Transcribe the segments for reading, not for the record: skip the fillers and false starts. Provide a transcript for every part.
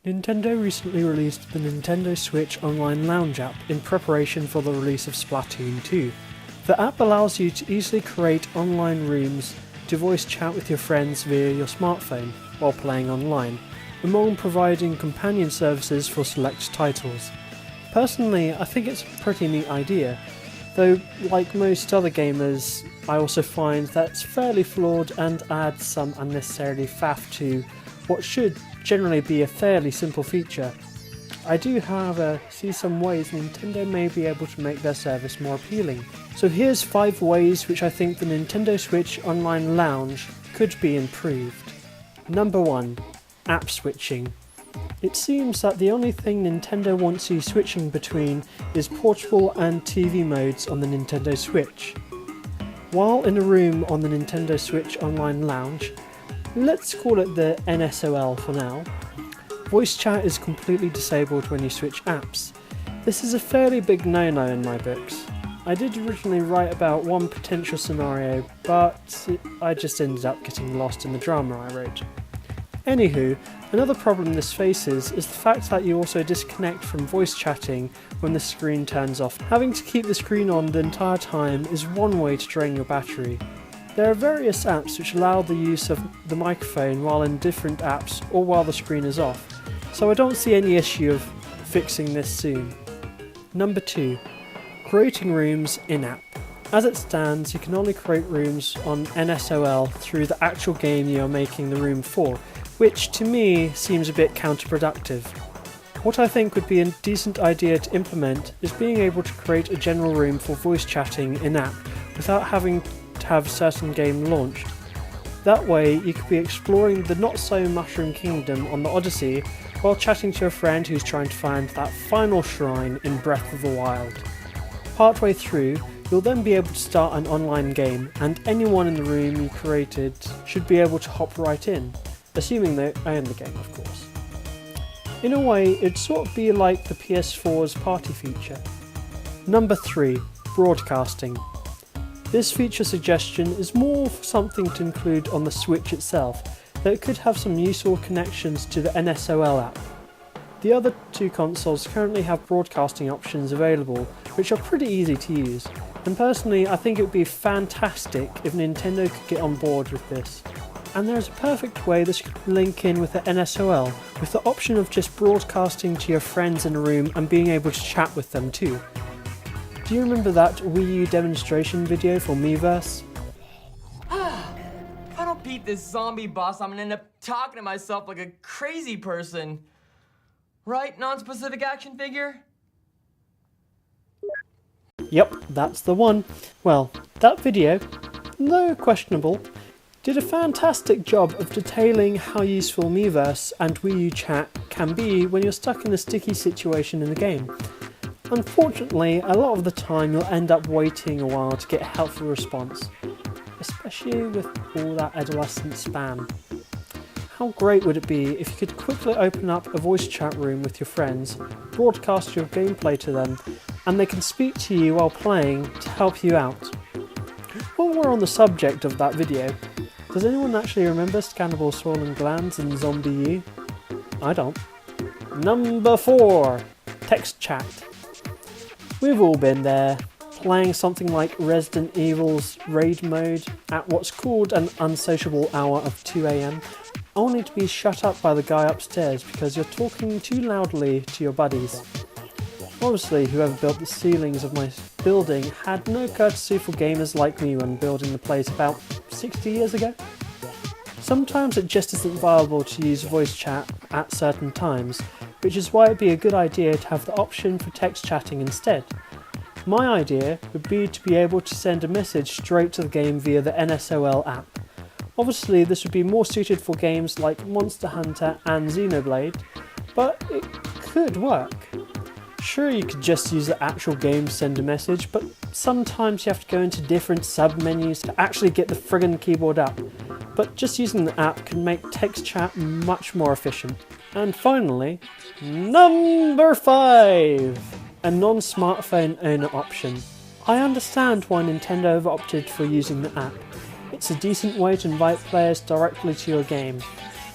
Nintendo recently released the Nintendo Switch Online Lounge app in preparation for the release of Splatoon 2. The app allows you to easily create online rooms to voice chat with your friends via your smartphone while playing online, among providing companion services for select titles. Personally, I think it's a pretty neat idea, though like most other gamers, I also find that it's fairly flawed and adds some unnecessarily faff to what should generally be a fairly simple feature. I do, however, see some ways Nintendo may be able to make their service more appealing. So here's 5 ways which I think the Nintendo Switch Online Lounge could be improved. Number 1. App switching. It seems that the only thing Nintendo wants you switching between is portable and TV modes on the Nintendo Switch. While in a room on the Nintendo Switch Online Lounge, let's call it the NSOL for now, voice chat is completely disabled when you switch apps. This is a fairly big no-no in my books. I did originally write about one potential scenario, but I just ended up getting lost in the drama I wrote. Anywho, another problem this faces is the fact that you also disconnect from voice chatting when the screen turns off. Having to keep the screen on the entire time is one way to drain your battery. There are various apps which allow the use of the microphone while in different apps or while the screen is off, so I don't see any issue of fixing this soon. Number 2. Creating rooms in-app. As it stands, you can only create rooms on NSOL through the actual game you are making the room for, which to me seems a bit counterproductive. What I think would be a decent idea to implement is being able to create a general room for voice chatting in-app without having to have a certain game launched. That way you could be exploring the not-so-mushroom kingdom on the Odyssey while chatting to a friend who's trying to find that final shrine in Breath of the Wild. Partway through, you'll then be able to start an online game, and anyone in the room you created should be able to hop right in, assuming they own the game, of course. In a way, it'd sort of be like the PS4's party feature. Number 3. Broadcasting. This feature suggestion is more for something to include on the Switch itself, though it could have some useful connections to the NSOL app. The other 2 consoles currently have broadcasting options available, which are pretty easy to use, and personally I think it would be fantastic if Nintendo could get on board with this. And there's a perfect way this could link in with the NSOL, with the option of just broadcasting to your friends in a room and being able to chat with them too. Do you remember that Wii U demonstration video for Miiverse? If I don't beat this zombie boss, I'm gonna end up talking to myself like a crazy person. Right, non-specific action figure? Yep, that's the one. Well, that video, though questionable, did a fantastic job of detailing how useful Miiverse and Wii U chat can be when you're stuck in a sticky situation in the game. Unfortunately, a lot of the time you'll end up waiting a while to get a helpful response, especially with all that adolescent spam. How great would it be if you could quickly open up a voice chat room with your friends, broadcast your gameplay to them, and they can speak to you while playing to help you out. While we're on the subject of that video, does anyone actually remember Scannable Swollen Glands and Zombie U? I don't. Number 4. Text chat. We've all been there, playing something like Resident Evil's raid mode at what's called an unsociable hour of 2 AM, only to be shut up by the guy upstairs because you're talking too loudly to your buddies. Obviously, whoever built the ceilings of my building had no courtesy for gamers like me when building the place about 60 years ago. Sometimes it just isn't viable to use voice chat at certain times, which is why it'd be a good idea to have the option for text chatting instead. My idea would be to be able to send a message straight to the game via the NSOL app. Obviously this would be more suited for games like Monster Hunter and Xenoblade, but it could work. Sure, you could just use the actual game to send a message, but sometimes you have to go into different sub-menus to actually get the friggin' keyboard up. But just using the app can make text chat much more efficient. And finally, number 5! A non-smartphone owner option. I understand why Nintendo have opted for using the app. It's a decent way to invite players directly to your game.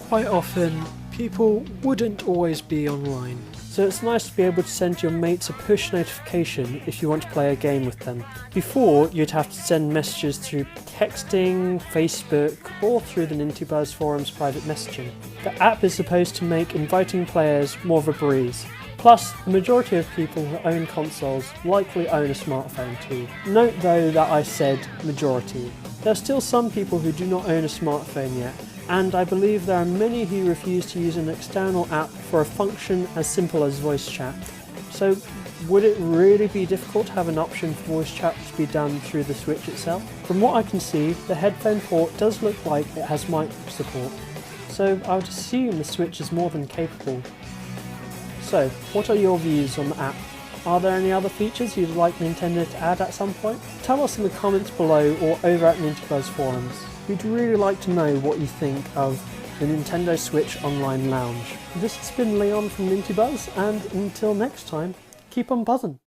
Quite often, people wouldn't always be online. So it's nice to be able to send your mates a push notification if you want to play a game with them. Before, you'd have to send messages through texting, Facebook, or through the NintyBuzz forums private messaging. The app is supposed to make inviting players more of a breeze. Plus, the majority of people who own consoles likely own a smartphone too. Note though that I said majority. There are still some people who do not own a smartphone yet, and I believe there are many who refuse to use an external app for a function as simple as voice chat. So would it really be difficult to have an option for voice chat to be done through the Switch itself? From what I can see, the headphone port does look like it has mic support, so I would assume the Switch is more than capable. So, what are your views on the app? Are there any other features you'd like Nintendo to add at some point? Tell us in the comments below or over at NintyBuzz forums. We'd really like to know what you think of the Nintendo Switch Online Lounge. This has been Leon from NintyBuzz, and until next time, keep on buzzing!